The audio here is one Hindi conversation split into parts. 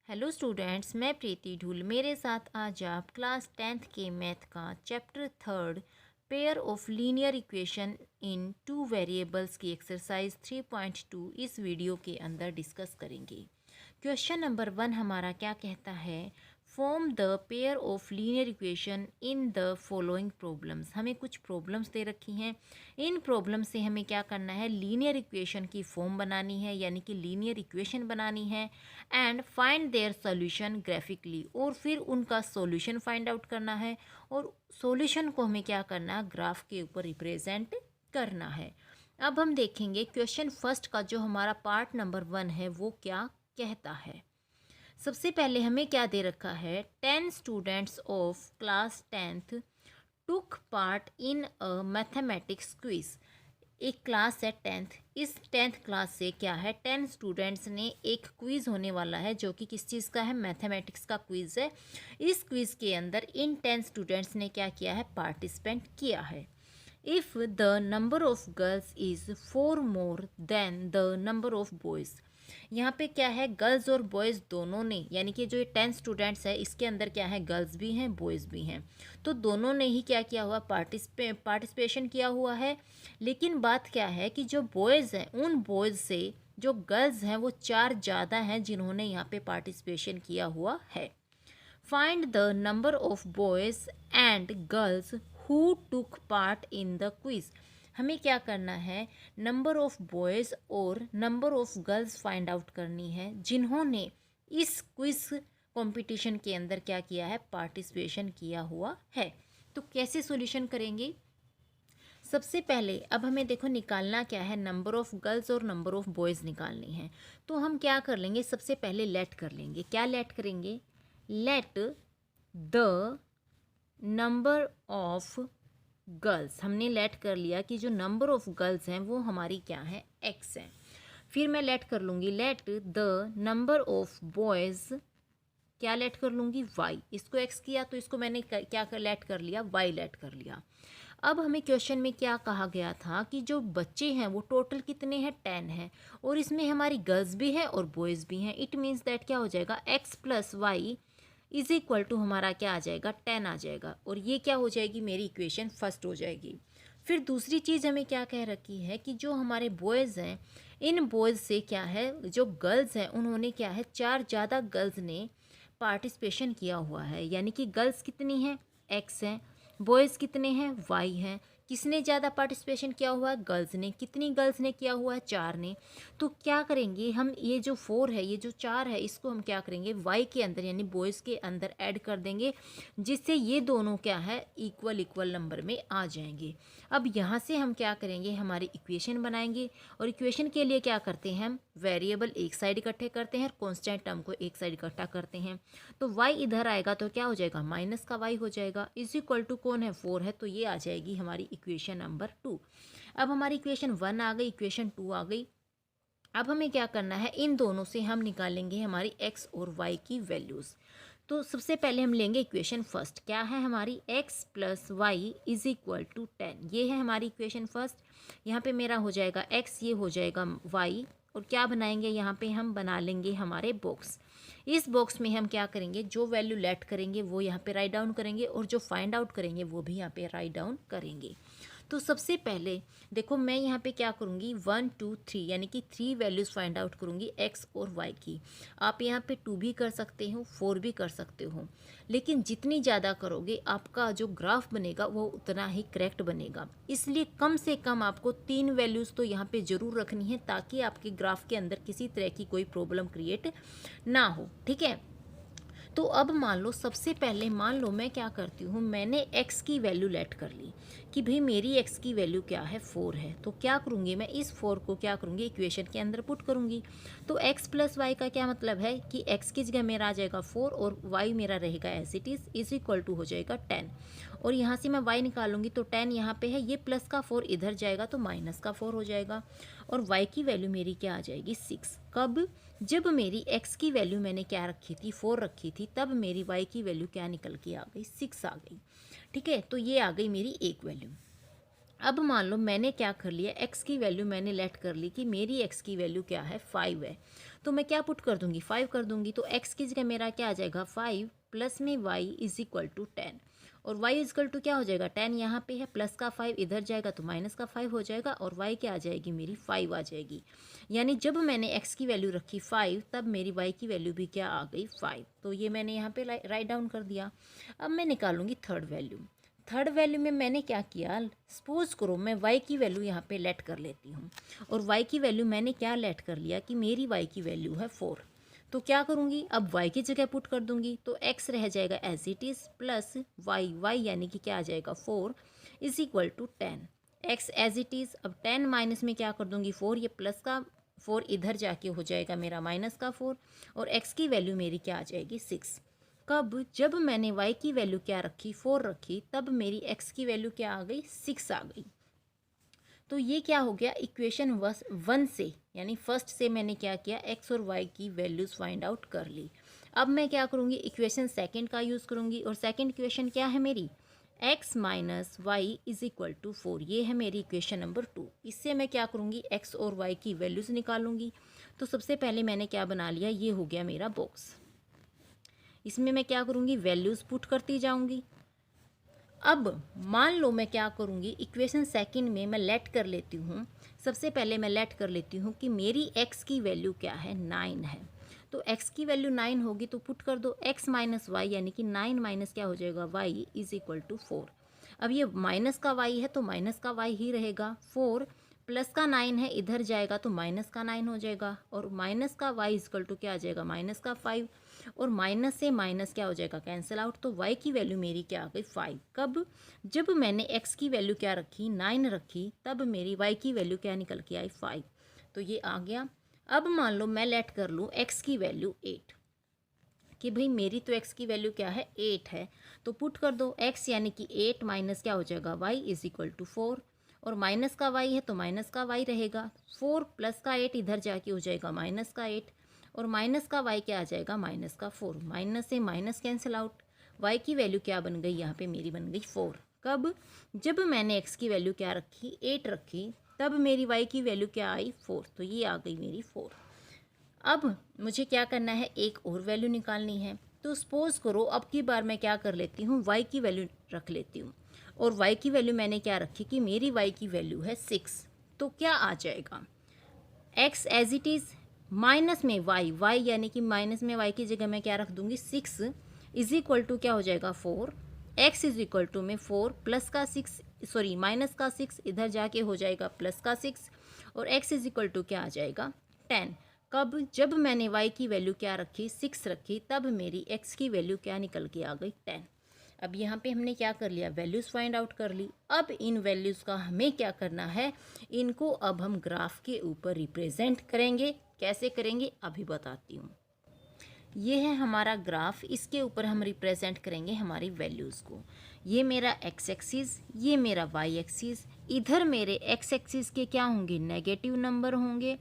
हेलो स्टूडेंट्स, मैं प्रीति ढूल। मेरे साथ आज आप क्लास 10th के मैथ का chapter 3 pair of linear equation in two variables की एक्सरसाइज 3.2 इस वीडियो के अंदर डिस्कस करेंगे। क्वेश्चन नंबर 1 हमारा क्या कहता है, form the pair of linear equation in the following problems. हमें कुछ प्रॉब्लम्स दे रखी हैं। इन प्रॉब्लम से हमें क्या करना है, लीनियर इक्वेशन की फॉर्म बनानी है, यानी कि लीनियर इक्वेशन बनानी है and find their solution graphically, और फिर उनका सॉल्यूशन फाइंड आउट करना है और सॉल्यूशन को हमें क्या करना है, ग्राफ के ऊपर रिप्रेजेंट करना है। अब हम देखेंगे क्वेश्चन फर्स्ट का जो हमारा पार्ट नंबर 1 है वो क्या कहता है। सबसे पहले हमें क्या दे रखा है, 10 students of class 10th took part in a mathematics quiz. एक क्लास है 10th, इस 10th क्लास से क्या है, 10 स्टूडेंट्स ने एक क्विज़ होने वाला है जो कि किस चीज़ का है, मैथमेटिक्स का क्विज़ है। इस क्विज़ के अंदर इन 10 स्टूडेंट्स ने क्या किया है, पार्टिसिपेंट किया है। If the number of girls is 4 more than the number of boys. यहाँ पे क्या है, गर्ल्स और बॉयज़ दोनों ने, यानी कि जो ये 10 स्टूडेंट्स है इसके अंदर क्या है, गर्ल्स भी हैं बॉयज़ भी हैं, तो दोनों ने ही क्या किया हुआ, पार्टिसिपेशन किया हुआ है। लेकिन बात क्या है कि जो बॉयज़ हैं उन बॉयज़ से जो गर्ल्स हैं वो 4 ज़्यादा हैं जिन्होंने यहाँ पे पार्टिसिपेशन किया हुआ है। Find the number of boys and girls who took part in the quiz. हमें क्या करना है, नंबर ऑफ बॉयज़ और number of girls find out करनी है जिन्होंने इस क्विज कंपटीशन के अंदर क्या किया है, पार्टिसिपेशन किया हुआ है। तो कैसे सॉल्यूशन करेंगे, सबसे पहले अब हमें देखो निकालना क्या है, नंबर ऑफ गर्ल्स और नंबर ऑफ बॉयज़ निकालनी है। तो हम क्या कर लेंगे, सबसे पहले लेट कर लेंगे। क्या लेट करेंगे, let the number of girls, हमने लेट कर लिया कि जो नंबर ऑफ गर्ल्स हैं वो हमारी क्या है, एक्स है। फिर मैं लेट कर लूँगी, let the number of boys, क्या लेट कर लूँगी, वाई। इसको एक्स किया तो इसको मैंने क्या कर लेट कर लिया, वाई लेट कर लिया। अब हमें क्वेश्चन में क्या कहा गया था कि जो बच्चे हैं वो टोटल कितने हैं, 10 हैं, और इसमें हमारी गर्ल्स भी हैं और बॉयज़ भी हैं। इट मीन्स दैट क्या हो जाएगा, X plus Y is equal to हमारा क्या आ जाएगा, 10 आ जाएगा, और ये क्या हो जाएगी, मेरी इक्वेशन फर्स्ट हो जाएगी। फिर दूसरी चीज़ हमें क्या कह रखी है कि जो हमारे बॉयज़ हैं इन बॉयज़ से क्या है, जो गर्ल्स हैं उन्होंने क्या है, 4 ज़्यादा गर्ल्स ने पार्टिसिपेशन किया हुआ है, यानी कि गर्ल्स कितनी हैं, एक्स हैं, बॉयज़ कितने हैं, वाई हैं। किसने ज़्यादा पार्टिसिपेशन किया हुआ है, गर्ल्स ने। कितनी गर्ल्स ने किया हुआ है, 4 ने। तो क्या करेंगे हम, ये जो 4 है, ये जो 4 है, इसको हम क्या करेंगे, वाई के अंदर यानी बॉयज़ के अंदर ऐड कर देंगे, जिससे ये दोनों क्या है, इक्वल इक्वल नंबर में आ जाएंगे। अब यहाँ से हम क्या करेंगे, हमारी इक्वेशन बनाएंगे, और इक्वेशन के लिए क्या करते हैं, हम वेरिएबल एक साइड इकट्ठे करते हैं और कॉन्स्टेंट टर्म को एक साइड इकट्ठा करते हैं। तो y इधर आएगा तो क्या हो जाएगा, माइनस का y हो जाएगा, इज इक्वल टू कौन है, 4 है, तो ये आ जाएगी हमारी इक्वेशन नंबर 2। अब हमारी इक्वेशन 1 आ गई, इक्वेशन 2 आ गई। अब हमें क्या करना है, इन दोनों से हम निकालेंगे हमारी x और y की वैल्यूज़। तो सबसे पहले हम लेंगे इक्वेशन फर्स्ट, क्या है हमारी, x plus Y is equal to 10। ये है हमारी इक्वेशन फर्स्ट। यहाँ पे मेरा हो जाएगा x, ये हो जाएगा y, और क्या बनाएंगे, यहाँ पे हम बना लेंगे हमारे बॉक्स। इस बॉक्स में हम क्या करेंगे, जो वैल्यू लेट करेंगे वो यहाँ पे राइट डाउन करेंगे, और जो फाइंड आउट करेंगे वो भी यहाँ पे राइट डाउन करेंगे। तो सबसे पहले देखो मैं यहाँ पे क्या करूँगी, 1 2 3 यानी कि 3 वैल्यूज़ फाइंड आउट करूँगी x और y की। आप यहाँ पे 2 भी कर सकते हो, 4 भी कर सकते हो, लेकिन जितनी ज़्यादा करोगे आपका जो ग्राफ बनेगा वो उतना ही करेक्ट बनेगा। इसलिए कम से कम आपको 3 वैल्यूज़ तो यहाँ पे ज़रूर रखनी है, ताकि आपके ग्राफ के अंदर किसी तरह की कोई प्रॉब्लम क्रिएट ना हो, ठीक है। तो अब मान लो, सबसे पहले मान लो मैं क्या करती हूँ, मैंने x की वैल्यू लेट कर ली कि भाई मेरी x की वैल्यू क्या है, 4 है। तो क्या करूँगी, मैं इस 4 को क्या करूँगी, इक्वेशन के अंदर पुट करूँगी। तो x प्लस वाई का क्या मतलब है कि x की जगह मेरा आ जाएगा 4 और y मेरा रहेगा as it is equal to हो जाएगा 10। और यहाँ से मैं y निकालूंगी तो 10 यहाँ पे है, ये प्लस का 4 इधर जाएगा तो माइनस का 4 हो जाएगा, और y की वैल्यू मेरी क्या आ जाएगी, 6। कब, जब मेरी x की वैल्यू मैंने क्या रखी थी, 4 रखी थी, तब मेरी y की वैल्यू क्या निकल के आ गई, 6 आ गई, ठीक है। तो ये आ गई मेरी एक वैल्यू। अब मान लो मैंने क्या कर लिया, x की वैल्यू मैंने लेट कर ली कि मेरी x की वैल्यू क्या है, 5 है। तो मैं क्या पुट कर दूंगी, 5 कर दूंगी। तो x की जगह मेरा क्या आ जाएगा 5 प्लस में y इज इक्वल टू 10, और y इज इक्वल टू क्या हो जाएगा 10 यहाँ पे है, प्लस का 5 इधर जाएगा तो माइनस का 5 हो जाएगा, और y क्या आ जाएगी मेरी 5 आ जाएगी। यानी जब मैंने x की वैल्यू रखी 5 तब मेरी y की वैल्यू भी क्या आ गई 5। तो ये मैंने यहाँ पे राइट डाउन कर दिया। अब मैं निकालूंगी थर्ड वैल्यू। थर्ड वैल्यू में मैंने क्या किया, सपोज करो मैं y की वैल्यू यहाँ पे लेट कर लेती हूँ, और y की वैल्यू मैंने क्या लेट कर लिया कि मेरी y की वैल्यू है 4। तो क्या करूँगी, अब y की जगह पुट कर दूंगी, तो x रह जाएगा as it is plus y यानी कि क्या आ जाएगा 4 is equal to 10, x as it is. अब 10 माइनस में क्या कर दूंगी 4, ये प्लस का 4 इधर जाके हो जाएगा मेरा माइनस का 4, और x की वैल्यू मेरी क्या आ जाएगी 6। कब, जब मैंने y की वैल्यू क्या रखी 4 रखी, तब मेरी x की वैल्यू क्या आ गई 6 आ गई। तो ये क्या हो गया इक्वेशन 1 से, यानी फर्स्ट से मैंने क्या किया x और y की वैल्यूज़ फाइंड आउट कर ली। अब मैं क्या करूँगी, इक्वेशन सेकंड का यूज़ करूँगी, और सेकंड इक्वेशन क्या है मेरी x minus Y is equal to 4, ये है मेरी इक्वेशन नंबर 2। इससे मैं क्या करूँगी x और y की वैल्यूज़ निकालूंगी। तो सबसे पहले मैंने क्या बना लिया, ये हो गया मेरा बॉक्स। इसमें मैं क्या करूँगी, वैल्यूज़ पुट करती जाऊँगी। अब मान लो मैं क्या करूँगी, इक्वेशन सेकंड में मैं लेट कर लेती हूँ, सबसे पहले मैं लेट कर लेती हूँ कि मेरी x की वैल्यू क्या है 9 है। तो x की वैल्यू 9 होगी तो पुट कर दो x माइनस वाई, यानी कि 9 माइनस क्या हो जाएगा y इज इक्वल टू 4। अब ये माइनस का y है तो माइनस का y ही रहेगा, 4 प्लस का 9 है इधर जाएगा तो माइनस का 9 हो जाएगा, और माइनस का y इजकल टू क्या आ जाएगा माइनस का 5, और माइनस से माइनस क्या हो जाएगा कैंसिल आउट। तो y की वैल्यू मेरी क्या आ गई 5। कब, जब मैंने x की वैल्यू क्या रखी 9 रखी, तब मेरी y की वैल्यू क्या निकल के आई 5। तो ये आ गया। अब मान लो मैं लेट कर लूँ x की वैल्यू 8, कि भाई मेरी तो x की वैल्यू क्या है 8 है, तो पुट कर दो x यानी कि 8 माइनस क्या हो जाएगा y इज इक्वल टू 4, और माइनस का y है तो माइनस का y रहेगा, 4 प्लस का 8 इधर जाके हो जाएगा माइनस का 8, और माइनस का y क्या आ जाएगा माइनस का 4, माइनस से माइनस कैंसिल आउट। y की वैल्यू क्या बन गई यहाँ पे मेरी बन गई 4। कब, जब मैंने x की वैल्यू क्या रखी 8 रखी, तब मेरी y की वैल्यू क्या आई 4, तो ये आ गई मेरी 4। अब मुझे क्या करना है, एक और वैल्यू निकालनी है। तो सपोज करो अब की बार मैं क्या कर लेती हूँ, y की वैल्यू रख लेती हूँ, और y की वैल्यू मैंने क्या रखी कि मेरी y की वैल्यू है 6। तो क्या आ जाएगा, x as it is minus में y यानी कि माइनस में y की जगह मैं क्या रख दूंगी 6 इज इक्वल टू क्या हो जाएगा 4, x इज इक्वल टू में 4 प्लस का 6 सॉरी माइनस का 6 इधर जाके हो जाएगा प्लस का 6, और x इज इक्वल टू क्या आ जाएगा 10। कब, जब मैंने y की वैल्यू क्या रखी 6 रखी, तब मेरी x की वैल्यू क्या निकल के आ गई 10। अब यहाँ पे हमने क्या कर लिया, वैल्यूज़ फाइंड आउट कर ली। अब इन वैल्यूज़ का हमें क्या करना है, इनको अब हम ग्राफ के ऊपर रिप्रेजेंट करेंगे। कैसे करेंगे अभी बताती हूँ। ये है हमारा ग्राफ, इसके ऊपर हम रिप्रेजेंट करेंगे हमारी वैल्यूज़ को। ये मेरा x एक्सिस, ये मेरा y एक्सिस, इधर मेरे x एक्सिस के क्या होंगे नेगेटिव नंबर होंगे,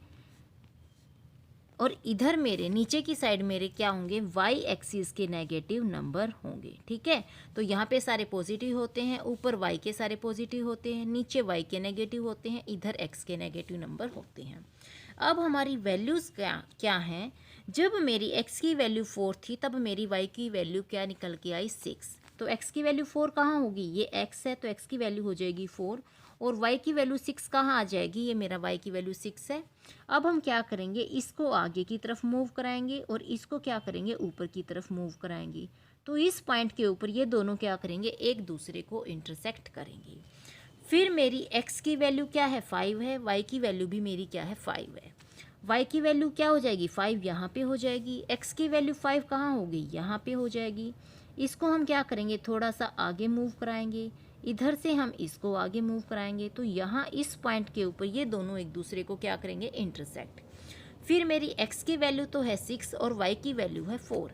और इधर मेरे नीचे की साइड मेरे क्या होंगे y एक्सिस के नेगेटिव नंबर होंगे। ठीक है, तो यहाँ पे सारे पॉजिटिव होते हैं, ऊपर y के सारे पॉजिटिव होते हैं, नीचे y के नेगेटिव होते हैं, इधर x के नेगेटिव नंबर होते हैं। अब हमारी वैल्यूज़ क्या हैं, जब मेरी x की वैल्यू 4 थी तब मेरी y की वैल्यू क्या निकल के आई 6। तो x की वैल्यू 4 कहाँ होगी, ये x है तो x की वैल्यू हो जाएगी 4, और y की वैल्यू 6 कहाँ आ जाएगी, ये मेरा y की वैल्यू 6 है। अब हम क्या करेंगे, इसको आगे की तरफ मूव कराएंगे और इसको क्या करेंगे ऊपर की तरफ मूव कराएंगे। तो इस पॉइंट के ऊपर ये दोनों क्या करेंगे एक दूसरे को इंटरसेक्ट करेंगे। फिर मेरी x की वैल्यू क्या है 5 है, y की वैल्यू भी मेरी क्या है 5 है। y की वैल्यू क्या हो जाएगी 5 यहाँ पे हो जाएगी, x की वैल्यू 5 कहाँ होगी यहाँ पे हो जाएगी। इसको हम क्या करेंगे थोड़ा सा आगे मूव कराएंगे, इधर से हम इसको आगे मूव कराएंगे, तो यहाँ इस पॉइंट के ऊपर ये दोनों एक दूसरे को क्या करेंगे इंटरसेक्ट। फिर मेरी x की वैल्यू तो है 6 और y की वैल्यू है 4।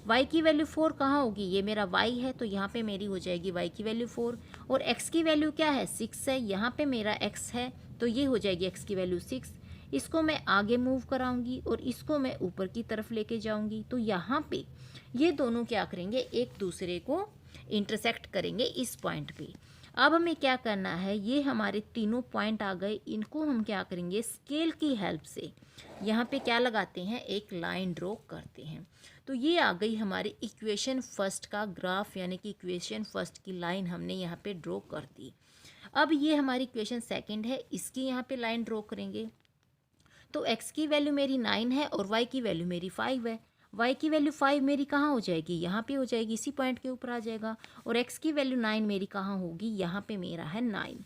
y की वैल्यू 4 कहाँ होगी, ये मेरा y है तो यहाँ पे मेरी हो जाएगी y की वैल्यू 4, और x की वैल्यू क्या है 6 है, यहाँ पे मेरा x है तो ये हो जाएगी x की वैल्यू 6। इसको मैं आगे मूव कराऊंगी और इसको मैं ऊपर की तरफ लेके जाऊंगी, तो यहाँ पे ये दोनों क्या करेंगे एक दूसरे को इंटरसेक्ट करेंगे इस पॉइंट पे। अब हमें क्या करना है, ये हमारे तीनों पॉइंट आ गए, इनको हम क्या करेंगे स्केल की हेल्प से यहाँ पे क्या लगाते हैं, एक लाइन ड्रॉ करते हैं। तो ये आ गई हमारी इक्वेशन फर्स्ट का ग्राफ, यानी कि इक्वेशन फर्स्ट की लाइन हमने यहाँ पे ड्रॉ कर दी। अब ये हमारी इक्वेशन सेकंड है, इसकी यहाँ पे लाइन ड्रॉ करेंगे। तो x की वैल्यू मेरी 9 है और y की वैल्यू मेरी 5 है। y की वैल्यू 5 मेरी कहाँ हो जाएगी, यहाँ पे हो जाएगी, इसी पॉइंट के ऊपर आ जाएगा। और x की वैल्यू 9 मेरी कहाँ होगी, यहाँ पे मेरा है 9।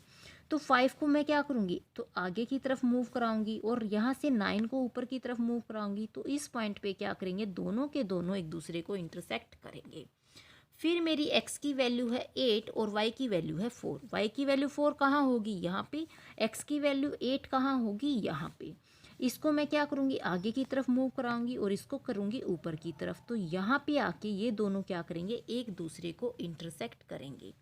तो 5 को मैं क्या करूँगी, तो आगे की तरफ मूव कराऊंगी और यहाँ से 9 को ऊपर की तरफ मूव कराऊंगी। तो इस पॉइंट पे क्या करेंगे, दोनों के दोनों एक दूसरे को इंटरसेक्ट करेंगे। फिर मेरी x की वैल्यू है 8 और y की वैल्यू है 4। y की वैल्यू 4 कहाँ होगी, यहाँ पे। x की वैल्यू 8 कहाँ होगी, यहाँ पे। इसको मैं क्या करूँगी, आगे की तरफ मूव कराऊंगी और इसको करूँगी ऊपर की तरफ। तो यहाँ पे आके ये दोनों क्या करेंगे, एक दूसरे को इंटरसेक्ट करेंगे।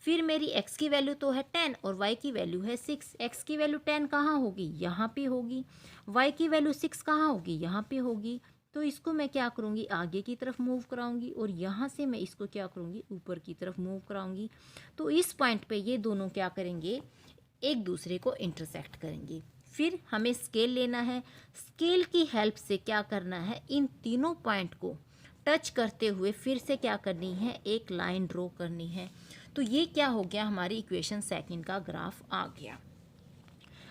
फिर मेरी x की वैल्यू तो है 10 और y की वैल्यू है 6। x की वैल्यू 10 कहाँ होगी, यहाँ पे होगी। y की वैल्यू 6 कहाँ होगी, यहाँ पे होगी। तो इसको मैं क्या करूँगी, आगे की तरफ मूव कराऊंगी और यहाँ से मैं इसको क्या करूँगी, ऊपर की तरफ मूव कराऊंगी। तो इस पॉइंट पे ये दोनों क्या करेंगे, एक दूसरे को इंटरसेक्ट करेंगे। फिर हमें स्केल लेना है, स्केल की हेल्प से क्या करना है, इन तीनों पॉइंट को टच करते हुए फिर से क्या करनी है, एक लाइन ड्रॉ करनी है। तो ये क्या हो गया, हमारी इक्वेशन सेकंड का ग्राफ आ गया।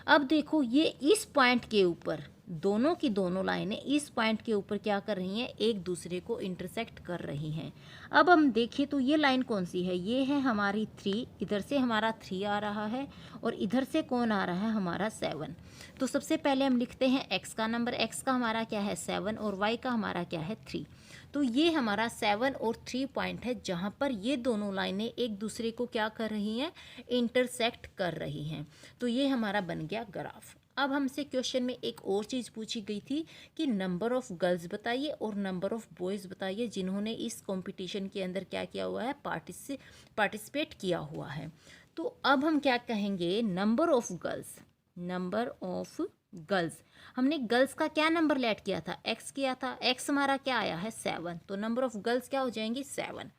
अब देखो ये इस पॉइंट के ऊपर दोनों की दोनों लाइनें इस पॉइंट के ऊपर क्या कर रही हैं, एक दूसरे को इंटरसेक्ट कर रही हैं। अब हम देखें तो ये लाइन कौन सी है, ये है हमारी 3, इधर से हमारा 3 आ रहा है और इधर से कौन आ रहा है, हमारा 7। तो सबसे पहले हम लिखते हैं x का नंबर, x का हमारा क्या है 7 और y का हमारा क्या है 3। तो ये हमारा 7 और 3 पॉइंट है जहाँ पर ये दोनों लाइनें एक दूसरे को क्या कर रही हैं, इंटरसेक्ट कर रही हैं। तो ये हमारा बन गया ग्राफ। अब हमसे क्वेश्चन में एक और चीज़ पूछी गई थी कि नंबर ऑफ़ गर्ल्स बताइए और नंबर ऑफ़ बॉयज़ बताइए जिन्होंने इस कंपटीशन के अंदर क्या किया हुआ है, पार्टिसिपेट किया हुआ है। तो अब हम क्या कहेंगे, number of girls, number of girls, हमने गर्ल्स का क्या नंबर लेट किया था, x किया था, x हमारा क्या आया है 7। तो नंबर ऑफ़ गर्ल्स क्या हो जाएंगी 7।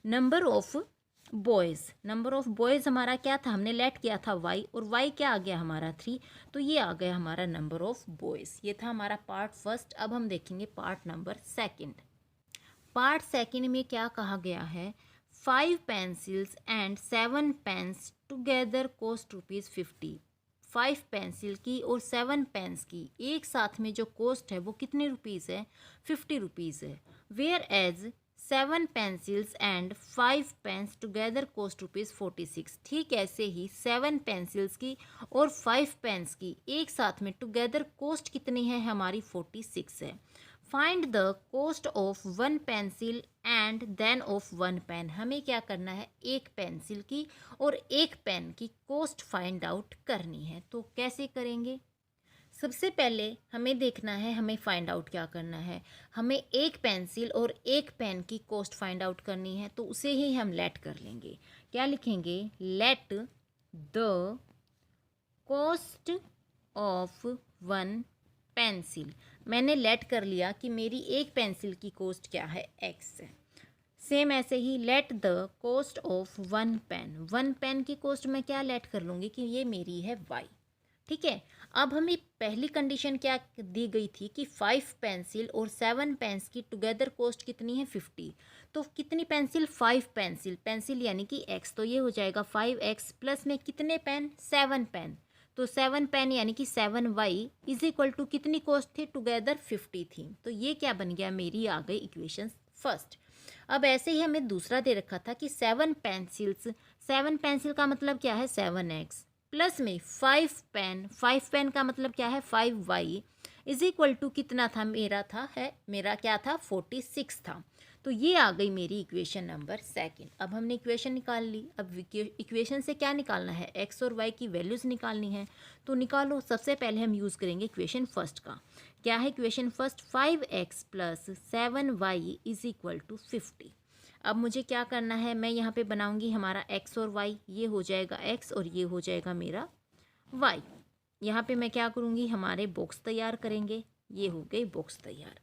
Number of boys, number of boys हमारा क्या था, हमने लेट किया था y और y क्या आ गया हमारा 3। तो ये आ गया हमारा नंबर ऑफ़ बॉयज़। ये था हमारा पार्ट फर्स्ट। अब हम देखेंगे part number second. Part second में क्या कहा गया है, 5 pencils and 7 pens together cost ₹50। 5 pencil की और 7 पेन्स की एक साथ में जो कॉस्ट है वो कितने रुपीज़ है, 50 रुपीज़ है। Whereas 7 pencils and 5 pens together cost ₹46। ठीक ऐसे ही 7 पेंसिल्स की और 5 पेन्स की एक साथ में टुगेदर कॉस्ट कितनी है, हमारी 46 है। Find the cost of 1 pencil and then of 1 pen. हमें क्या करना है, एक पेंसिल की और एक पेन की कॉस्ट फाइंड आउट करनी है। तो कैसे करेंगे, सबसे पहले हमें देखना है, हमें फाइंड आउट क्या करना है, हमें एक पेंसिल और एक पेन की कॉस्ट फाइंड आउट करनी है। तो उसे ही हम लेट कर लेंगे, क्या लिखेंगे, late the cost of 1 pencil. मैंने लेट कर लिया कि मेरी एक पेंसिल की कॉस्ट क्या है, x है। सेम ऐसे ही let the cost of 1 pen, 1 pen की कॉस्ट मैं क्या लेट कर लूँगी कि ये मेरी है y। ठीक है। अब हमें पहली कंडीशन क्या दी गई थी कि 5 पेंसिल और 7 पेन्स की टुगेदर कॉस्ट कितनी है 50। तो कितनी पेंसिल, 5 पेंसिल, पेंसिल यानी कि x, तो ये हो जाएगा 5x प्लस में कितने पेन, 7 पेन। तो 7 पेन यानी कि 7y इज इक्वल टू कितनी कॉस्ट थी, टुगेदर 50 थी। तो ये क्या बन गया, मेरी आ गई इक्वेशन फर्स्ट। अब ऐसे ही हमें दूसरा दे रखा था कि 7 पेंसिल्स, 7 पेंसिल का मतलब क्या है 7x प्लस में 5 पेन, 5 पेन का मतलब क्या है 5y इज इक्वल टू कितना था, मेरा क्या था 46 था। तो ये आ गई मेरी इक्वेशन नंबर सेकंड। अब हमने इक्वेशन निकाल ली। अब इक्वेशन से क्या निकालना है, x और y की वैल्यूज़ निकालनी है। तो निकालो। सबसे पहले हम यूज़ करेंगे इक्वेशन फर्स्ट का। क्या है equation first, 5x plus 7y is equal to 50। अब मुझे क्या करना है, मैं यहाँ पे बनाऊँगी हमारा x और y, ये हो जाएगा x और ये हो जाएगा मेरा y। यहाँ पे मैं क्या करूँगी, हमारे बॉक्स तैयार करेंगे। ये हो गई बॉक्स तैयार।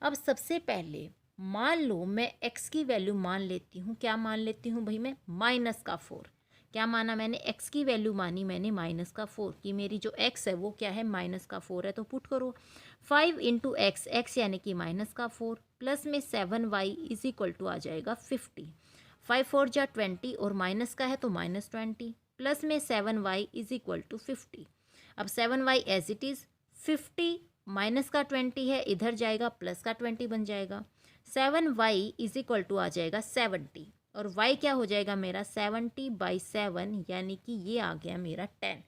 अब सबसे पहले मान लो मैं x की वैल्यू मान लेती हूँ, क्या मान लेती हूँ भाई मैं, -4। क्या माना मैंने, x की वैल्यू मानी मैंने -4 कि मेरी जो x है वो क्या है -4 है, तो पुट करो 5 इंटू एक्स, एक्स यानी कि -4 प्लस में 7y इज इक्वल टू आ जाएगा 50। 5 4 जा 20 और माइनस का है तो -20 प्लस में 7y इज इक्वल टू 50। अब 7y as it is, 50 minus का 20 है इधर जाएगा प्लस का 20 बन जाएगा, 7y इज इक्वल टू आ जाएगा 70 और y क्या हो जाएगा मेरा 70/7 यानी कि ये आ गया मेरा 10।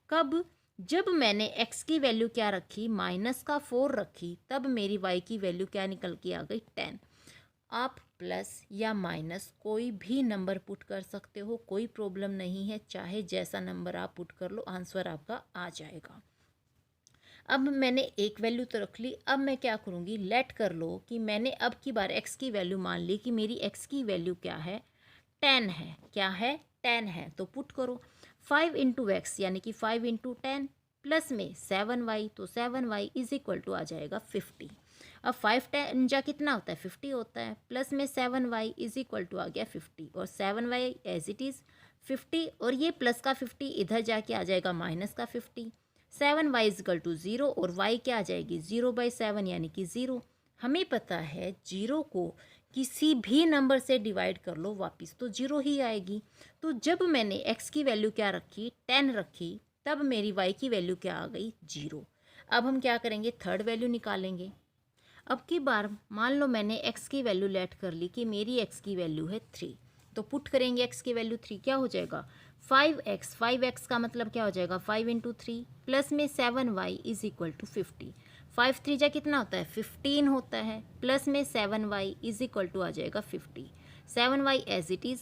कब, जब मैंने x की वैल्यू क्या रखी -4 रखी, तब मेरी y की वैल्यू क्या निकल के आ गई 10। आप प्लस या माइनस कोई भी नंबर पुट कर सकते हो, कोई प्रॉब्लम नहीं है, चाहे जैसा नंबर आप पुट कर लो आंसर आपका आ जाएगा। अब मैंने एक वैल्यू तो रख ली, अब मैं क्या करूँगी, लेट कर लो कि मैंने अब की बार x की वैल्यू मान ली कि मेरी x की वैल्यू क्या है 10 है, क्या है 10 है, तो पुट करो 5 इंटू एक्स यानी कि 5 इंटू 10 प्लस में 7y, तो 7y इज इक्वल टू आ जाएगा 50। अब 5 10 जा कितना होता है 50 होता है, प्लस में 7y इज इक्वल टू आ गया 50 और 7y एज इट इज़ 50 और ये प्लस का 50 इधर जाके आ जाएगा माइनस का 50। 7y इज इक्वल टू 0 और y क्या आ जाएगी 0/7 यानी कि 0। हमें पता है 0 को किसी भी नंबर से डिवाइड कर लो वापस तो 0 ही आएगी। तो जब मैंने x की वैल्यू क्या रखी 10 रखी, तब मेरी y की वैल्यू क्या आ गई 0। अब हम क्या करेंगे, थर्ड वैल्यू निकालेंगे। अब की बार मान लो मैंने x की वैल्यू लेट कर ली कि मेरी x की वैल्यू है 3, तो पुट करेंगे x की वैल्यू 3, क्या हो जाएगा 5x, 5x का मतलब क्या हो जाएगा 5 इंटू 3 प्लस में 7y इज इक्वल टू 50। 5 3 जा कितना होता है 15 होता है, प्लस में 7y इज इक्वल टू आ जाएगा 50। 7y as it is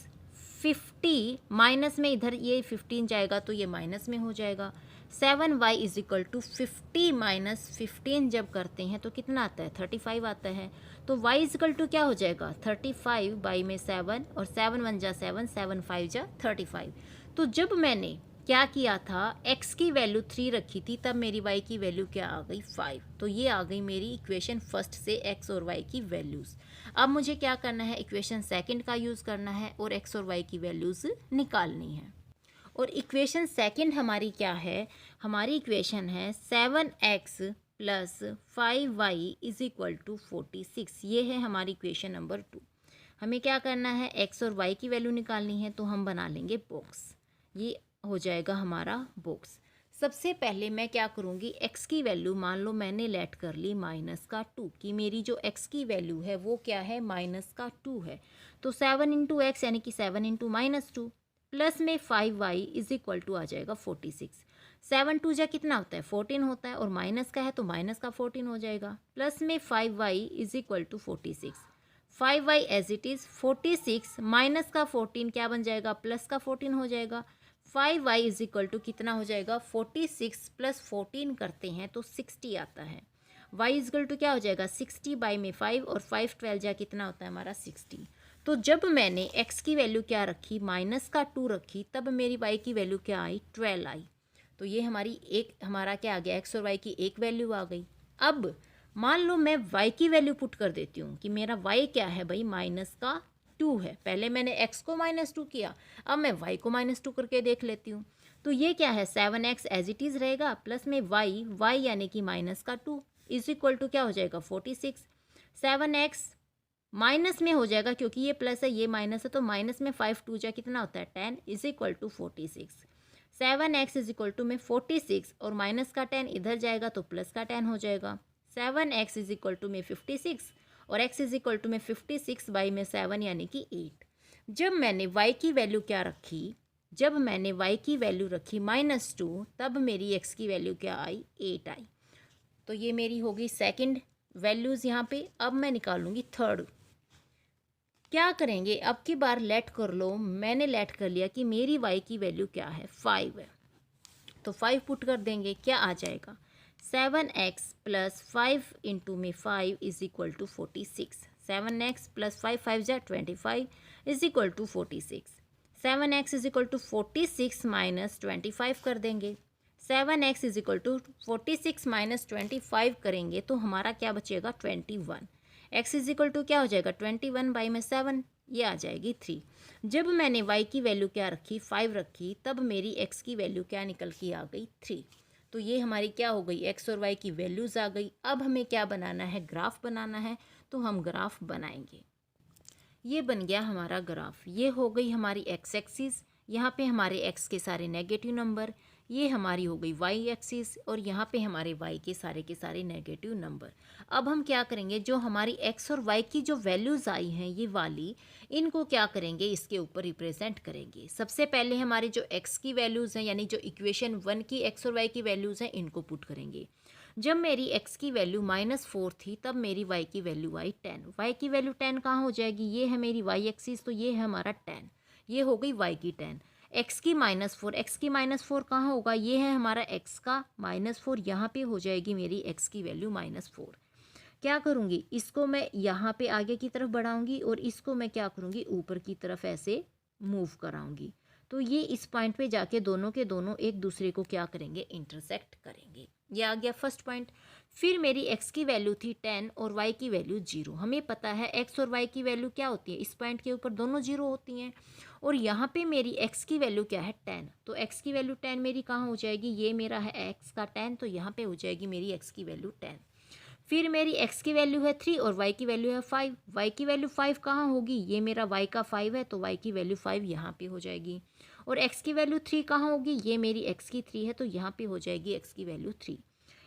50 minus में इधर ये 15 जाएगा तो ये माइनस में हो जाएगा। 7y is equal to 50 minus 15 जब करते हैं तो कितना आता है 35 आता है। तो y इज इक्वल टू क्या हो जाएगा 35 बाई में 7 और 7 1 जा 7, 7 5 जा 35। तो जब मैंने क्या किया था x की वैल्यू 3 रखी थी तब मेरी y की वैल्यू क्या आ गई 5। तो ये आ गई मेरी इक्वेशन फर्स्ट से x और y की वैल्यूज़। अब मुझे क्या करना है, इक्वेशन सेकंड का यूज़ करना है और x और y की वैल्यूज़ निकालनी है। और इक्वेशन सेकंड हमारी क्या है, हमारी इक्वेशन है 7x plus 5y is equal to 46। ये है हमारी इक्वेशन नंबर 2। हमें क्या करना है, x और y की वैल्यू निकालनी है, तो हम बना लेंगे बॉक्स। ये हो जाएगा हमारा बॉक्स। सबसे पहले मैं क्या करूँगी, x की वैल्यू मान लो मैंने लेट कर ली -2 कि मेरी जो x की वैल्यू है वो क्या है -2 है। तो 7 इंटू एक्स यानी कि 7 इंटू -2 प्लस में 5y इज इक्वल टू आ जाएगा 46। 7 2 जा कितना होता है 14 होता है और माइनस का है तो माइनस का 14 हो जाएगा, प्लस में 5y is equal to 46। 5y as it is 46 minus का 14 क्या बन जाएगा प्लस का 14 हो जाएगा। 5y इज इक्वल टू कितना हो जाएगा 46 प्लस 14 करते हैं तो 60 आता है। y इज इक्वल टू क्या हो जाएगा 60 बाई में 5 और 5 12 जा कितना होता है हमारा 60। तो जब मैंने x की वैल्यू क्या रखी -2 रखी तब मेरी y की वैल्यू क्या आई 12 आई। तो ये हमारा क्या आ गया x और y की एक वैल्यू आ गई। अब मान लो मैं y की वैल्यू पुट कर देती हूँ कि मेरा y क्या है भाई -2 है। पहले मैंने x को -2 किया, अब मैं y को -2 करके देख लेती हूँ। तो ये क्या है 7x एज इट इज़ रहेगा प्लस में y यानी कि -2 इज इक्वल टू क्या हो जाएगा 46। 7x माइनस में हो जाएगा क्योंकि ये प्लस है ये माइनस है, तो माइनस में 5 2 जा कितना होता है 10 is equal to 46। 7x is equal to में 46 और माइनस का 10 इधर जाएगा तो प्लस का 10 हो जाएगा। 7x इज इक्वल टू में 56 और x इज इक्वल टू में 56 बाई में 7 यानी कि 8। जब मैंने y की वैल्यू क्या रखी, जब मैंने y की वैल्यू रखी -2 तब मेरी x की वैल्यू क्या आई 8 आई। तो ये मेरी होगी सेकंड वैल्यूज़ यहाँ पे। अब मैं निकालूंगी थर्ड। क्या करेंगे, अब की बार लेट कर लो, मैंने लेट कर लिया कि मेरी y की वैल्यू क्या है 5 है, तो 5 पुट कर देंगे, क्या आ जाएगा 7x प्लस 5 इंटू में 5 is equal to 46। 7x plus 5 5 जा 25 is equal to 46। 7x is equal to 46 minus 25 कर देंगे। 7x is equal to 46 minus 25 करेंगे तो हमारा क्या बचेगा 21। x इज इक्वल टू क्या हो जाएगा 21 बाई में 7, ये आ जाएगी 3। जब मैंने y की वैल्यू क्या रखी 5 रखी, तब मेरी x की वैल्यू क्या निकल के आ गई 3। तो ये हमारी क्या हो गई, x और y की वैल्यूज़ आ गई। अब हमें क्या बनाना है, ग्राफ बनाना है, तो हम ग्राफ बनाएंगे। ये बन गया हमारा ग्राफ। ये हो गई हमारी एक्स एक्सिस, यहाँ पे हमारे एक्स के सारे नेगेटिव नंबर, ये हमारी हो गई वाई एक्सिस, और यहाँ पे हमारे वाई के सारे नेगेटिव नंबर। अब हम क्या करेंगे, जो हमारी एक्स और वाई की जो वैल्यूज़ आई हैं ये वाली, इनको क्या करेंगे, इसके ऊपर रिप्रेजेंट करेंगे। सबसे पहले हमारे जो एक्स की वैल्यूज़ हैं, यानी जो इक्वेशन 1 की एक्स और वाई की वैल्यूज़ हैं, इनको पुट करेंगे। जब मेरी x की वैल्यू -4 थी, तब मेरी y की वैल्यू आई 10। y की वैल्यू 10 कहाँ हो जाएगी, ये है मेरी y एक्सिस, तो ये है हमारा 10, ये हो गई y की 10। x की -4 कहाँ होगा, ये है हमारा x का -4, यहाँ पे हो जाएगी मेरी x की वैल्यू -4। क्या करूँगी, इसको मैं यहाँ पे आगे की तरफ बढ़ाऊँगी और इसको मैं क्या करूँगी, ऊपर की तरफ ऐसे मूव कराऊँगी। तो ये इस पॉइंट पे जाके दोनों के दोनों एक दूसरे को क्या करेंगे, इंटरसेक्ट करेंगे। ये आ गया फर्स्ट पॉइंट। फिर मेरी x की वैल्यू थी 10 और y की वैल्यू 0। हमें पता है x और y की वैल्यू क्या होती है, इस पॉइंट के ऊपर दोनों 0 होती हैं। और यहाँ पे मेरी x की वैल्यू क्या है 10, तो x की वैल्यू 10 मेरी कहाँ हो जाएगी, ये मेरा है x का 10, तो यहाँ पे हो जाएगी मेरी x की वैल्यू 10। फिर मेरी x की वैल्यू है 3 और y की वैल्यू है 5। y की वैल्यू 5 कहाँ होगी, ये मेरा y का 5 है, तो y की वैल्यू 5 यहाँ पे हो जाएगी। और x की वैल्यू 3 कहाँ होगी, ये मेरी x की 3 है, तो यहाँ पे हो जाएगी x की वैल्यू 3।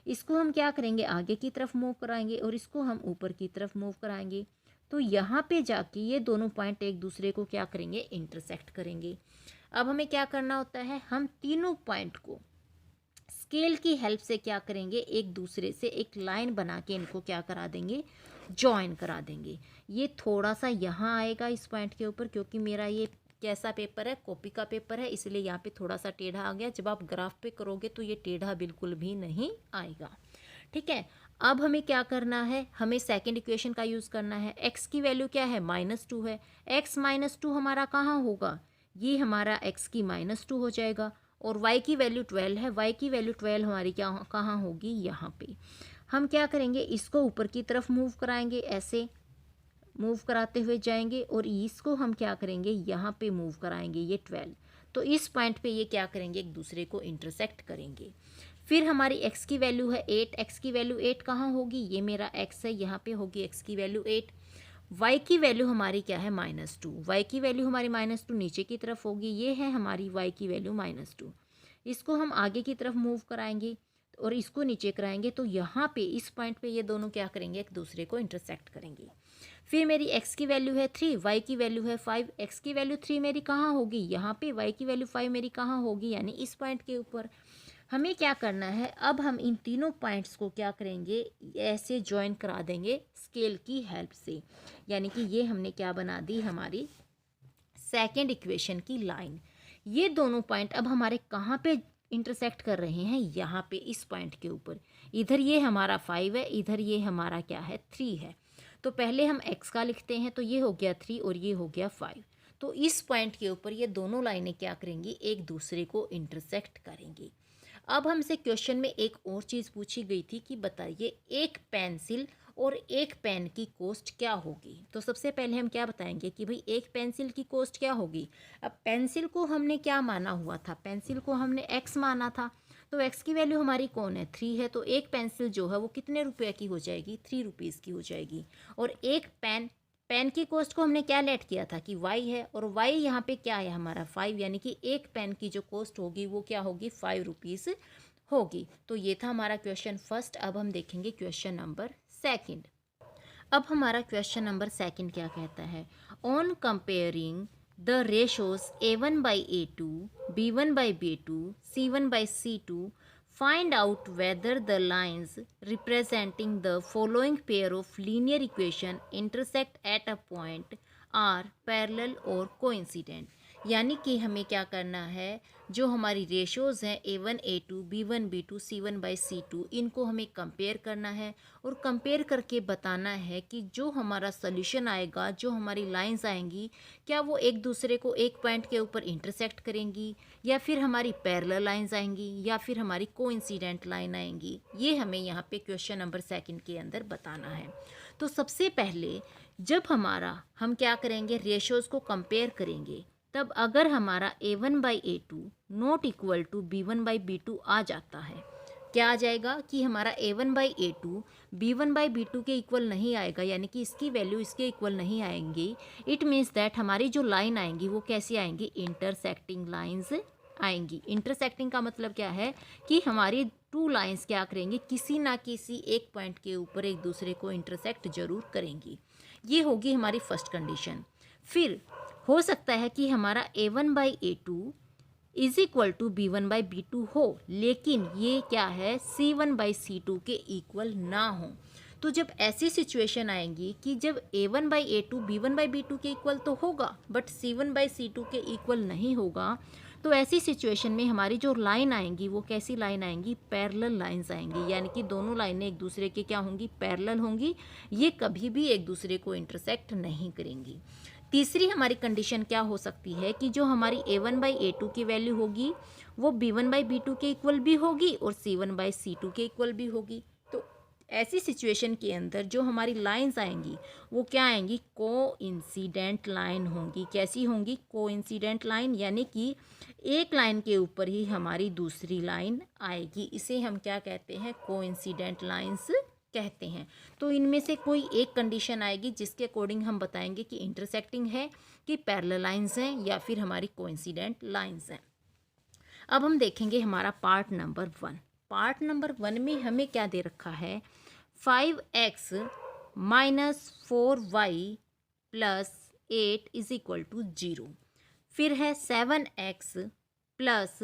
इसको हम क्या करेंगे, आगे की तरफ मूव कराएंगे और इसको हम ऊपर की तरफ मूव कराएंगे। तो यहाँ पे जाके ये दोनों पॉइंट एक दूसरे को क्या करेंगे, इंटरसेक्ट करेंगे। अब हमें क्या करना होता है, हम तीनों पॉइंट को स्केल की हेल्प से क्या करेंगे, एक दूसरे से एक लाइन बना के इनको क्या करा देंगे, जॉइन करा देंगे। ये थोड़ा सा यहाँ आएगा इस पॉइंट के ऊपर, क्योंकि मेरा ये कैसा पेपर है, कॉपी का पेपर है, इसलिए यहाँ पे थोड़ा सा टेढ़ा आ गया। जब आप ग्राफ पे करोगे तो ये टेढ़ा बिल्कुल भी नहीं आएगा। ठीक है, अब हमें क्या करना है, हमें सेकंड इक्वेशन का यूज़ करना है। x की वैल्यू क्या है, -2 है। x -2 हमारा कहाँ होगा, ये हमारा x की -2 हो जाएगा। और y की वैल्यू 12 है, y की वैल्यू 12 हमारी क्या कहाँ होगी, यहाँ पे। हम क्या करेंगे, इसको ऊपर की तरफ मूव कराएंगे, ऐसे मूव कराते हुए जाएंगे, और इसको हम क्या करेंगे, यहाँ पे मूव कराएंगे, ये 12। तो इस पॉइंट पे ये क्या करेंगे, एक दूसरे को इंटरसेक्ट करेंगे। फिर हमारी x की वैल्यू है 8। x की वैल्यू 8 कहाँ होगी, ये मेरा x है, यहाँ पे होगी x की वैल्यू 8। y की वैल्यू हमारी क्या है, -2। y की वैल्यू हमारी -2 नीचे की तरफ होगी, ये है हमारी y की वैल्यू -2। इसको हम आगे की तरफ मूव कराएंगे और इसको नीचे कराएंगे, तो यहाँ पे इस पॉइंट पे ये दोनों क्या करेंगे, एक दूसरे को इंटरसेक्ट करेंगे। फिर मेरी x की वैल्यू है 3, y की वैल्यू है 5। x की वैल्यू 3 मेरी कहाँ होगी, यहाँ पे। y की वैल्यू 5 मेरी कहाँ होगी, यानी इस पॉइंट के ऊपर। हमें क्या करना है, अब हम इन तीनों पॉइंट्स को क्या करेंगे, ऐसे ज्वाइन करा देंगे स्केल की हेल्प से। यानी कि ये हमने क्या बना दी, हमारी सेकंड इक्वेशन की लाइन। ये दोनों पॉइंट अब हमारे कहाँ पे इंटरसेक्ट कर रहे हैं, यहाँ पे, इस पॉइंट के ऊपर। इधर ये हमारा 5 है, इधर ये हमारा क्या है, 3 है। तो पहले हम x का लिखते हैं, तो ये हो गया 3 और ये हो गया 5। तो इस पॉइंट के ऊपर ये दोनों लाइनें क्या करेंगी, एक दूसरे को इंटरसेक्ट करेंगी। अब हमसे क्वेश्चन में एक और चीज़ पूछी गई थी कि बताइए एक पेंसिल और एक पेन की कॉस्ट क्या होगी। तो सबसे पहले हम क्या बताएंगे कि भाई एक पेंसिल की कॉस्ट क्या होगी। अब पेंसिल को हमने क्या माना हुआ था, पेंसिल को हमने x माना था, तो x की वैल्यू हमारी कौन है, 3 है। तो एक पेंसिल जो है वो कितने रुपये की हो जाएगी, 3 रुपीज़ की हो जाएगी। और एक पेन की कॉस्ट को हमने क्या लेट किया था कि y है, और y यहाँ पे क्या है हमारा 5, यानी कि एक पेन की जो कॉस्ट होगी वो क्या होगी, 5 रुपीज़ होगी। तो ये था हमारा क्वेश्चन फर्स्ट। अब हम देखेंगे क्वेश्चन नंबर सेकंड। अब हमारा क्वेश्चन नंबर सेकंड क्या कहता है, on comparing the ratios a1/a2, b1/b2, c1/c2, find out whether the lines representing the following pair of linear equation intersect at a point are parallel or coincident। यानी कि हमें क्या करना है, जो हमारी रेशोज़ हैं a1 a2 b1 b2 c1/c2, इनको हमें कंपेयर करना है और कंपेयर करके बताना है कि जो हमारा सोल्यूशन आएगा, जो हमारी लाइंस आएंगी, क्या वो एक दूसरे को एक पॉइंट के ऊपर इंटरसेक्ट करेंगी, या फिर हमारी पैरेलल लाइंस आएंगी, या फिर हमारी कोइंसिडेंट लाइन आएंगी। ये हमें यहाँ पे क्वेश्चन नंबर सेकंड के अंदर बताना है। तो सबसे पहले जब हम क्या करेंगे, रेशोज़ को कंपेयर करेंगे, तब अगर हमारा A1/A2 not equal to B1/B2 आ जाता है, क्या आ जाएगा कि हमारा A1/A2 B1/B2 के इक्वल नहीं आएगा, यानी कि इसकी वैल्यू इसके इक्वल नहीं आएंगी। इट मीन्स दैट हमारी जो लाइन आएंगी वो कैसी आएंगी, इंटरसेक्टिंग लाइंस आएंगी। इंटरसेक्टिंग का मतलब क्या है कि हमारी टू लाइंस क्या करेंगी, किसी ना किसी एक पॉइंट के ऊपर एक दूसरे को इंटरसेक्ट जरूर करेंगी। ये होगी हमारी फर्स्ट कंडीशन। फिर हो सकता है कि हमारा A1/A2 is equal to B1/B2 हो, लेकिन ये क्या है, C1/C2 के इक्वल ना हो। तो जब ऐसी सिचुएशन आएंगी कि जब A1/A2 B1/B2 के इक्वल तो होगा बट C1/C2 के इक्वल नहीं होगा, तो ऐसी सिचुएशन में हमारी जो लाइन आएंगी वो कैसी लाइन आएंगी, पैरेलल लाइंस आएंगी, यानी कि दोनों लाइनें एक दूसरे के क्या होंगी, पैरेलल होंगी। ये कभी भी एक दूसरे को इंटरसेक्ट नहीं करेंगी। तीसरी हमारी कंडीशन क्या हो सकती है कि जो हमारी A1/A2 की वैल्यू होगी वो B1/B2 के इक्वल भी होगी और C1/C2 के इक्वल भी होगी। तो ऐसी सिचुएशन के अंदर जो हमारी लाइंस आएंगी वो क्या आएंगी, कोइंसिडेंट लाइन होंगी। कैसी होंगी, कोइंसिडेंट लाइन, यानी कि एक लाइन के ऊपर ही हमारी दूसरी लाइन आएगी। इसे हम क्या कहते हैं, कोइंसिडेंट लाइंस कहते हैं। तो इनमें से कोई एक कंडीशन आएगी जिसके अकॉर्डिंग हम बताएंगे कि इंटरसेक्टिंग है, कि पैरेलल लाइंस हैं, या फिर हमारी कोइंसिडेंट लाइंस हैं। अब हम देखेंगे हमारा पार्ट नंबर 1। पार्ट नंबर 1 में हमें क्या दे रखा है, 5x minus 4y plus 8 is equal to 0। फिर है 7x plus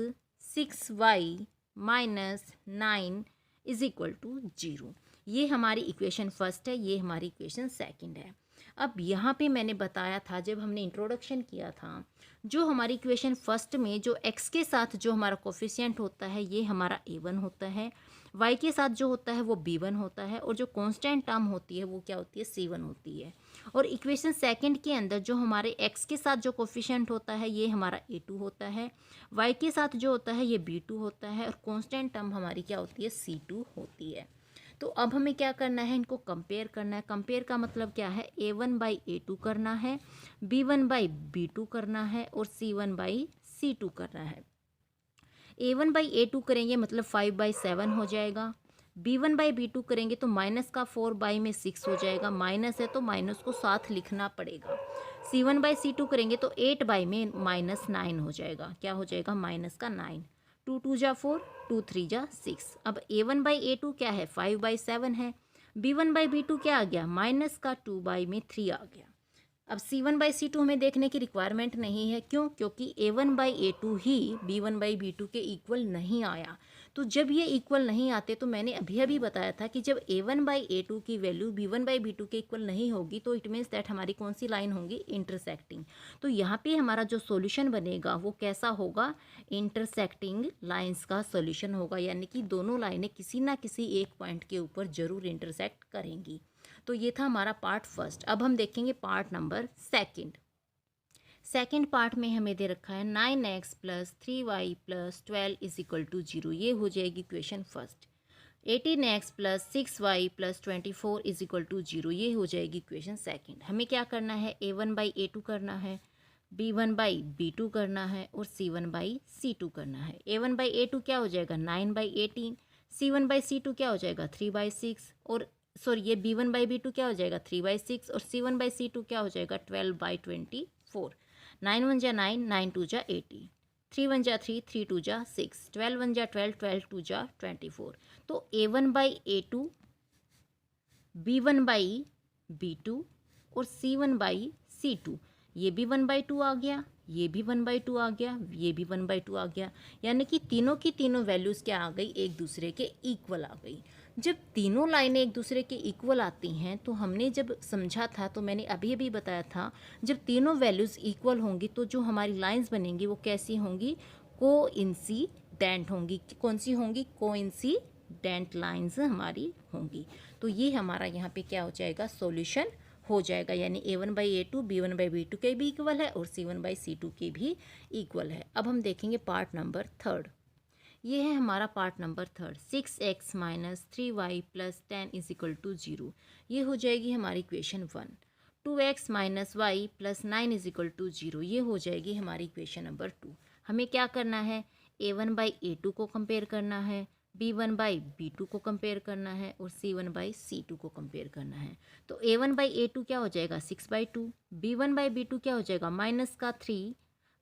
6y minus 9 is equal to 0। ये हमारी इक्वेशन फर्स्ट है, ये हमारी इक्वेशन सेकंड है। अब यहाँ पे मैंने बताया था जब हमने इंट्रोडक्शन किया था, जो हमारी इक्वेशन फर्स्ट में जो x के साथ जो हमारा कोफिशिएंट होता है ये हमारा A1 होता है, y के साथ जो होता है वो B1 होता है, और जो कांस्टेंट टर्म होती है वो क्या होती है, C1 होती है। और इक्वेशन सेकंड के अंदर जो हमारे x के साथ जो कोफिशिएंट होता है ये हमारा A2 होता है, y के साथ जो होता है ये B2 होता है, और कांस्टेंट टर्म हमारी क्या होती है, C2 होती है। तो अब हमें क्या करना है, इनको कंपेयर करना है। कंपेयर का मतलब क्या है, A1/A2 करना है, B1/B2 करना है, और C1/C2 करना है। A1/A2 करेंगे मतलब 5/7 हो जाएगा। B1/B2 करेंगे तो माइनस का 4 में 6 हो जाएगा, माइनस है तो माइनस को साथ लिखना पड़ेगा। C1/C2 करेंगे तो 8 में -9 हो जाएगा, क्या हो जाएगा, माइनस का 9। 2 2 जा 4, 2 3 जा 6। अब A1/A2 क्या है, 5/7 है। B1/B2 क्या आ गया, माइनस का 2 में 3 आ गया। अब C1/C2 हमें देखने की रिक्वायरमेंट नहीं है, क्यों, क्योंकि A1/A2 ही B1/B2 के इक्वल नहीं आया। तो जब ये इक्वल नहीं आते, तो मैंने अभी अभी बताया था कि जब A1/A2 की वैल्यू B1/B2 के इक्वल नहीं होगी तो इट मीन्स दैट हमारी कौन सी लाइन होंगी, इंटरसेक्टिंग। तो यहाँ पे हमारा जो सॉल्यूशन बनेगा वो कैसा होगा, इंटरसेक्टिंग लाइंस का सॉल्यूशन होगा, यानी कि दोनों लाइनें किसी ना किसी एक पॉइंट के ऊपर जरूर इंटरसेक्ट करेंगी। तो ये था हमारा पार्ट फर्स्ट। अब हम देखेंगे part number second. Second part में हमें दे रखा है 9x plus 3y plus 12 is equal to 0। ये हो जाएगी equation first. 18x plus 6y plus 24 is equal to 0। ये हो जाएगी इक्वेशन सेकंड। हमें क्या करना है, A1/A2 करना है, B1/B2 करना है, और C1/C2 करना है। A1/A2 क्या हो जाएगा, 9/18। C1/C2 क्या हो जाएगा, 3/6। और सॉरी, ये B1/B2 क्या हो जाएगा, 3/6, और C1/C2 क्या हो जाएगा, 12/24। 9 1 जा 9, 9 2 जा 80, 3 1 जा 3, 3 2 जा 6, 12 1 जा 12, 12 2 जा 24। तो A1/A2, B1/B2 और C1/C2, ये भी 1/2 आ गया, ये भी 1/2 आ गया, ये भी 1/2 आ गया, यानी कि तीनों की तीनों वैल्यूज़ क्या आ गई, एक दूसरे के इक्वल आ गई। जब तीनों लाइनें एक दूसरे के इक्वल आती हैं तो हमने जब समझा था, तो मैंने अभी अभी बताया था, जब तीनों वैल्यूज़ इक्वल होंगी तो जो हमारी लाइंस बनेंगी वो कैसी होंगी, कोइंसिडेंट होंगी। कौन सी होंगी, कोइंसिडेंट लाइंस हमारी होंगी। तो ये हमारा यहाँ पे क्या हो जाएगा, सॉल्यूशन हो जाएगा, यानी A1/A2 B1/B2 के भी इक्वल है और C1/C2 के भी इक्वल है। अब हम देखेंगे पार्ट नंबर थर्ड। ये है हमारा part number third. 6x minus 3y plus 10 is equal to 0, ये हो जाएगी हमारी equation 1। 2x minus Y plus 9 is equal to 0, ये हो जाएगी हमारी इक्वेशन नंबर 2। हमें क्या करना है, a1 बाई a2 को कंपेयर करना है, b1 बाई b2 को कंपेयर करना है और c1 बाई c2 को कंपेयर करना है। तो a1 बाई a2 क्या हो जाएगा 6/2, b1 बाई b2 क्या हो जाएगा माइनस का 3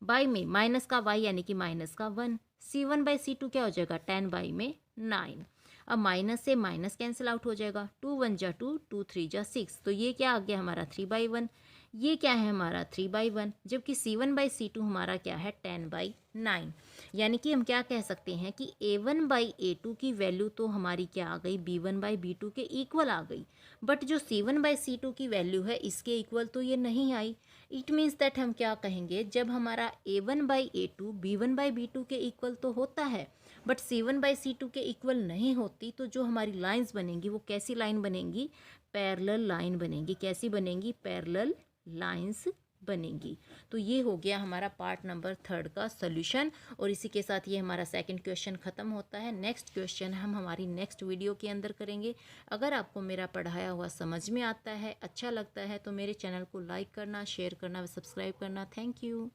बाई में माइनस का y यानी कि माइनस का 1, c1 बाई c2 क्या हो जाएगा 10 बाई में 9। अब माइनस से माइनस कैंसिल आउट हो जाएगा, 2 1 जा 2, 2 3 जा 6, तो ये क्या आ गया हमारा 3/1। ये क्या है हमारा 3/1, जबकि c1 बाई c2 हमारा क्या है 10/9। यानी कि हम क्या कह सकते हैं कि a1 बाई a2 की वैल्यू तो हमारी क्या आ गई b1 बाई b2 के इक्वल आ गई, बट जो c1 बाई c2 की वैल्यू है इसके इक्वल तो ये नहीं आई। इट मीन्स दैट हम क्या कहेंगे, जब हमारा a1 by a2 b1 by b2 के इक्वल तो होता है बट c1 बाई c2 के इक्वल नहीं होती, तो जो हमारी लाइंस बनेंगी वो कैसी लाइन बनेंगी, पैरेलल लाइन बनेंगी। कैसी बनेंगी, पैरेलल लाइंस बनेंगी। तो ये हो गया हमारा पार्ट नंबर थर्ड का सॉल्यूशन, और इसी के साथ ये हमारा सेकंड क्वेश्चन ख़त्म होता है। नेक्स्ट क्वेश्चन हम हमारी नेक्स्ट वीडियो के अंदर करेंगे। अगर आपको मेरा पढ़ाया हुआ समझ में आता है, अच्छा लगता है, तो मेरे चैनल को लाइक करना, शेयर करना, सब्सक्राइब करना। Thank you.